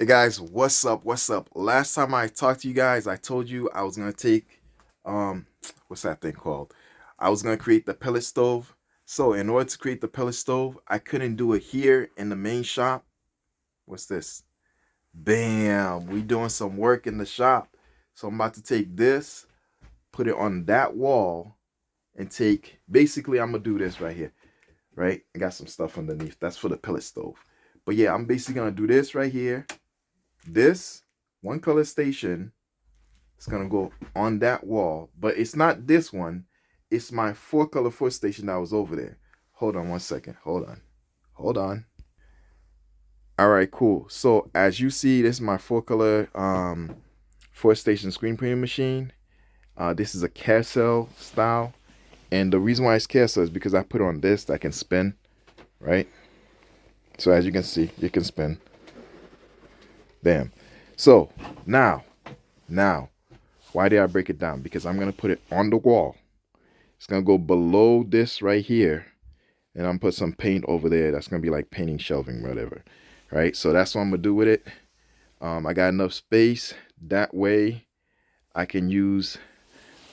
Hey guys, what's up? What's up? Last time I talked to you guys, I told you I was gonna take um what's that thing called? I was gonna create the pellet stove. So in order to create the pellet stove, I couldn't do it here in the main shop. What's this? Bam! We doing some work in the shop. So I'm about to take this, put it on that wall, and take basically I'm gonna do this right here. Right? I got some stuff underneath. That's for the pellet stove. But yeah, I'm basically gonna do this right here. This one color station is gonna go on that wall, but it's not this one. It's my four color foot station that was over there. Hold on 1 second. Hold on. All right, cool. So as you see, this is my four color four station screen printing machine. This is a carousel style, and the reason why it's carousel is because I put on this that can spin, right? So as you can see, it can spin. Bam. So now, why did I break it down? Because I'm gonna put it on the wall. It's gonna go below this right here, and I'm gonna put some paint over there. That's gonna be like painting shelving, whatever. Right? So that's what I'm gonna do with it. I got enough space. That way I can use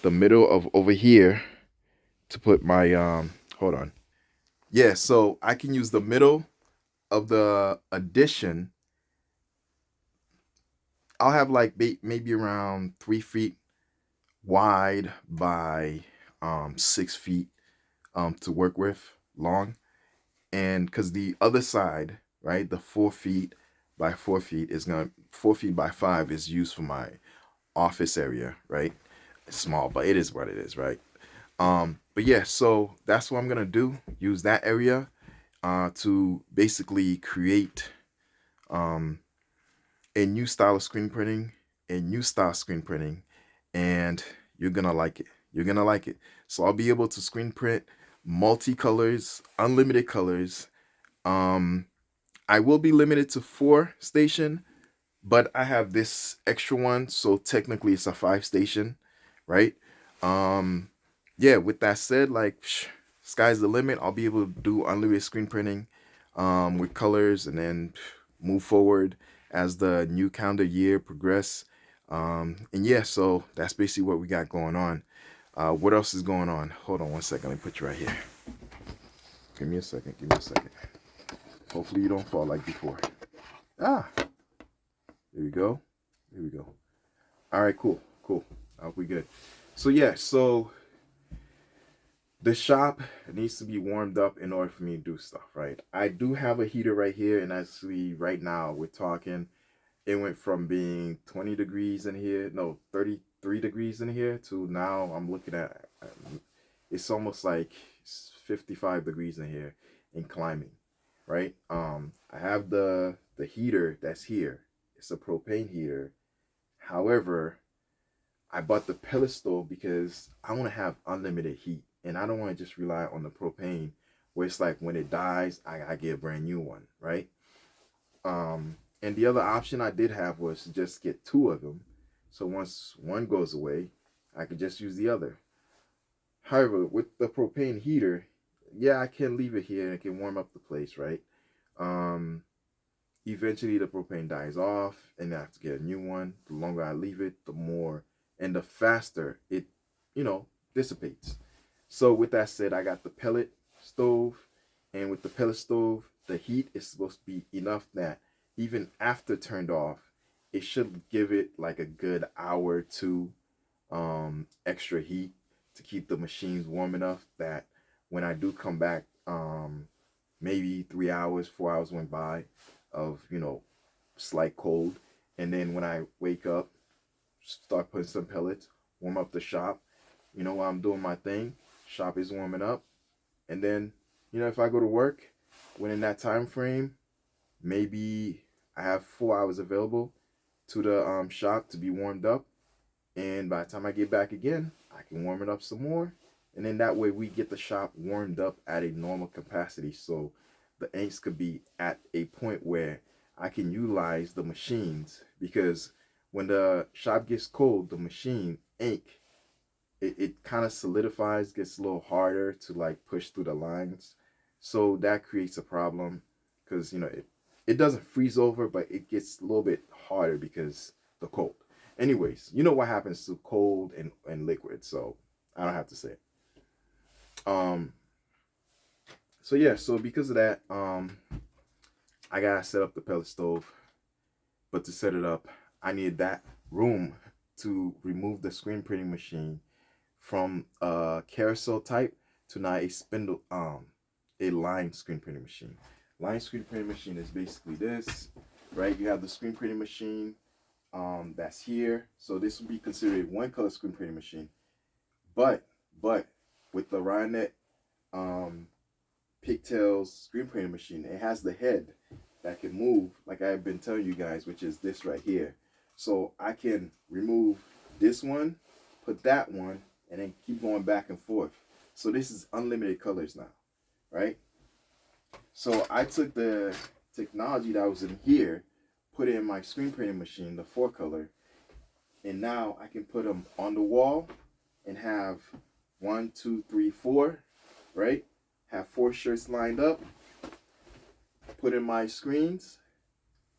the middle of over here to put my hold on. Yeah, so I can use the middle of the addition. I'll have like maybe around 3 feet wide by 6 feet to work with long. And because the other side, right, the 4 feet by 4 feet is gonna 4 feet by 5 is used for my office area, right? It's small, but it is what it is, right? But yeah, so that's what I'm gonna do. Use that area to basically create um, a new style of screen printing, and you're gonna like it. You're gonna like it. So I'll be able to screen print multicolors, unlimited colors. Um, I will be limited to 4 station, but I have this extra one, so technically it's a 5 station, right? Um, yeah. With that said, like sky's the limit. I'll be able to do unlimited screen printing, with colors, and then move forward as the new calendar year progress. And yeah, so that's basically what we got going on. What else is going on? Hold on 1 second. Let me put you right here. Give me a second. Give me a second. Hopefully you don't fall like before. Ah, here we go. Here we go. All right, cool, cool. I hope we good. So yeah, so the shop needs to be warmed up in order for me to do stuff, right? I do have a heater right here, and actually right now we're talking. It went from being 20 degrees in here, no, 33 degrees in here, to now I'm looking at it's almost like 55 degrees in here and climbing, right? I have the heater that's here. It's a propane heater. However, I bought the pellet stove because I want to have unlimited heat, and I don't want to just rely on the propane where it's like when it dies, I get a brand new one, right? And the other option I did have was to just get two of them. So once one goes away, I could just use the other. However, with the propane heater, yeah, I can leave it here and it can warm up the place, right? Um, Eventually the propane dies off and I have to get a new one. The longer I leave it, the more and the faster it, you know, dissipates. So with that said, I got the pellet stove, and with the pellet stove, the heat is supposed to be enough that even after turned off, it should give it like a good hour or two extra heat to keep the machines warm enough that when I do come back, maybe 3 hours, 4 hours went by of slight cold, and then when I wake up, start putting some pellets, warm up the shop. While I'm doing my thing, shop is warming up, and then if I go to work within that time frame, maybe I have 4 hours available to the shop to be warmed up, and by the time I get back again, I can warm it up some more, and then that way we get the shop warmed up at a normal capacity, so the inks could be at a point where I can utilize the machines, because when the shop gets cold, the machine ink, it kind of solidifies, gets a little harder to like push through the lines. So that creates a problem because it doesn't freeze over, but it gets a little bit harder because the cold. Anyways, you know what happens to cold and liquid, so I don't have to say it. Um, so yeah, so because of that, I gotta set up the pellet stove. But to set it up, I need that room to remove the screen printing machine from a carousel type to now a spindle, a line screen printing machine. Line screen printing machine is basically this, right? You have the screen printing machine, that's here. So this would be considered one color screen printing machine. But with the Ryonet pigtails screen printing machine, it has the head that can move, like I've been telling you guys, which is this right here. So I can remove this one, put that one, and then keep going back and forth. So this is unlimited colors now, right? So I took the technology that was in here, put it in my screen printing machine, the 4-color, and now I can put them on the wall and have 1, 2, 3, 4, right? Have 4 shirts lined up, put in my screens,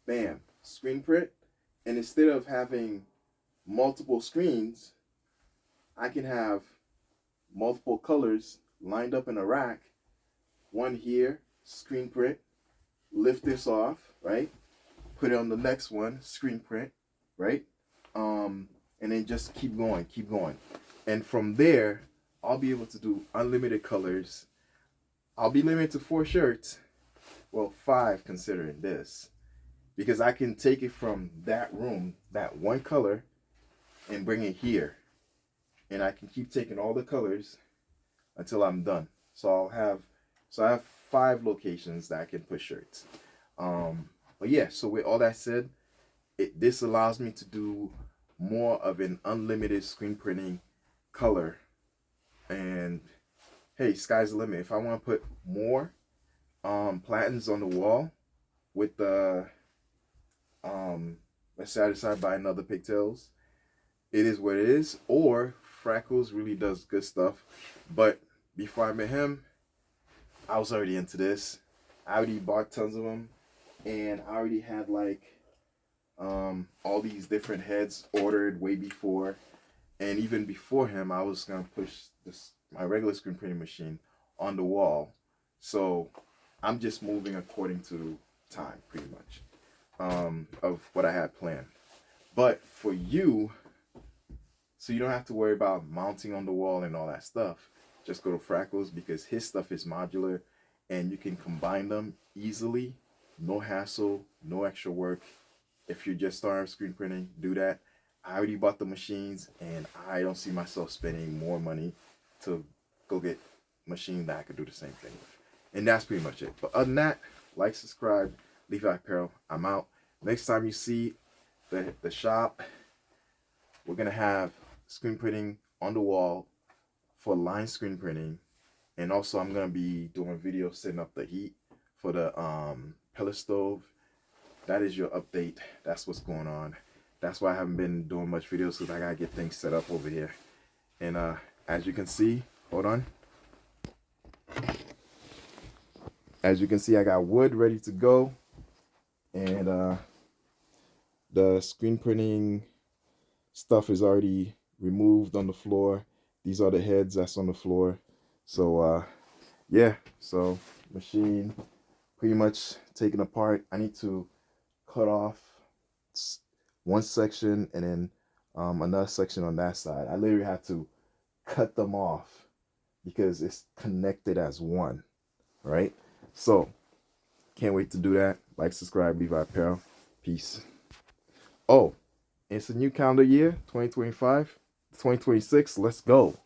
bam, screen print. And instead of having multiple screens, I can have multiple colors lined up in a rack. One here, screen print, lift this off, right? Put it on the next one, screen print, right? And then just keep going, keep going. And from there, I'll be able to do unlimited colors. I'll be limited to 4 shirts. Well, 5 considering this. Because I can take it from that room, that one color, and bring it here. And I can keep taking all the colors until I'm done. So I have 5 locations that I can put shirts. But yeah, so with all that said, this allows me to do more of an unlimited screen printing color. And hey, sky's the limit. If I want to put more platens on the wall with the let's say I decide buy another pigtails, it is what it is. Or Freckles really does good stuff. But before I met him, I was already into this. I already bought tons of them, and I already had like all these different heads ordered way before. And even before him, I was gonna push my regular screen printing machine on the wall. So I'm just moving according to time, pretty much, of what I had planned. But for you, so you don't have to worry about mounting on the wall and all that stuff, just go to Freckles, because his stuff is modular and you can combine them easily. No hassle, no extra work. If you're just starting screen printing, do that. I already bought the machines, and I don't see myself spending more money to go get a machine that I could do the same thing with. And that's pretty much it. But other than that, like, subscribe, Levi Apparel. I'm out. Next time you see the shop, we're going to have screen printing on the wall for line screen printing. And also I'm going to be doing videos setting up the heat for the pellet stove. That is your update. That's what's going on. That's why I haven't been doing much videos, because I got to get things set up over here. And as you can see, hold on. As you can see, I got wood ready to go. And the screen printing stuff is already removed on the floor. These are the heads that's on the floor. So yeah, so machine pretty much taken apart. I need to cut off one section and then another section on that side. I literally have to cut them off because it's connected as one, right? So can't wait to do that. Like, subscribe, Levi Apparel. Peace. Oh, it's a new calendar year, 2025, 2026. Let's go.